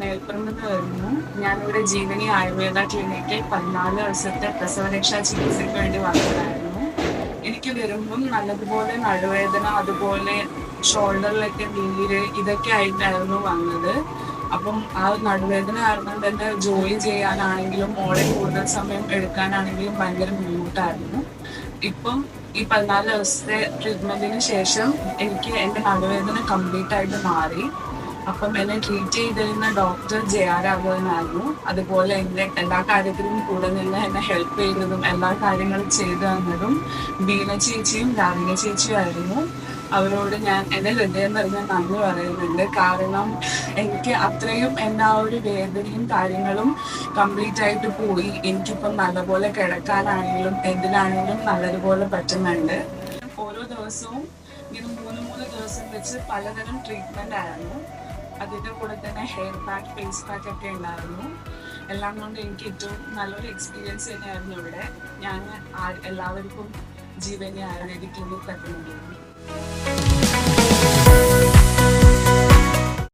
മേൽപ്പറമ്പെന്ന് വരുന്നു. ഞാനിവിടെ ജീവനി ആയുർവേദ ക്ലിനിക്കിൽ 14 ദിവസത്തെ പ്രസവരക്ഷാ ചികിത്സയ്ക്ക് വേണ്ടി വന്നതായിരുന്നു. എനിക്ക് വരുമ്പം നല്ലതുപോലെ നടുവേദന, അതുപോലെ ഷോൾഡറിലൊക്കെ നീര്, ഇതൊക്കെ ആയിട്ടായിരുന്നു വന്നത്. അപ്പം ആ നടുവേദന കാരണം തന്നെ ജോലി ചെയ്യാനാണെങ്കിലും മോളെ കൂടുതൽ സമയം എടുക്കാനാണെങ്കിലും ഭയങ്കര ബുദ്ധിമുട്ടായിരുന്നു. ഇപ്പം ഈ 14 ദിവസത്തെ ട്രീറ്റ്മെന്റിന് ശേഷം എനിക്ക് എൻ്റെ നടുവേദന കംപ്ലീറ്റ് ആയിട്ട് മാറി. അപ്പം എന്നെ ട്രീറ്റ് ചെയ്തിരുന്ന ഡോക്ടർ JR രാഘവനായിരുന്നു. അതുപോലെ എൻ്റെ എല്ലാ കാര്യത്തിലും കൂടെ നിന്ന് എന്നെ ഹെൽപ്പ് ചെയ്തതും എല്ലാ കാര്യങ്ങളും ചെയ്തു തന്നതും ബീന ചേച്ചിയും രാവിന ചേച്ചിയും ആയിരുന്നു. അവരോട് ഞാൻ എൻ്റെ ഹൃദയം നിറഞ്ഞ നന്ദി പറയുന്നുണ്ട്. കാരണം എനിക്ക് അത്രയും എൻ്റെ ആ ഒരു വേദനയും കാര്യങ്ങളും കംപ്ലീറ്റ് ആയിട്ട് പോയി. എനിക്കിപ്പം നല്ലപോലെ കിടക്കാനാണെങ്കിലും എന്തിനാണെങ്കിലും നല്ലതുപോലെ പറ്റുന്നുണ്ട്. ഓരോ ദിവസവും ഇത് 3 ദിവസം വെച്ച് പലതരം ട്രീറ്റ്മെന്റ് ആയിരുന്നു. അതിൻ്റെ കൂടെ തന്നെ ഹെയർ പാക്ക്, ഫേസ് പാക്ക് ഒക്കെ ഉണ്ടായിരുന്നു. എല്ലാം കൊണ്ട് എനിക്ക് ഏറ്റവും നല്ലൊരു എക്സ്പീരിയൻസ് തന്നെയായിരുന്നു ഇവിടെ. ഞാൻ എല്ലാവർക്കും ജീവനി ആയുർവേദിക് ക്ലിനിക് പറ്റുന്നുണ്ടായിരുന്നു.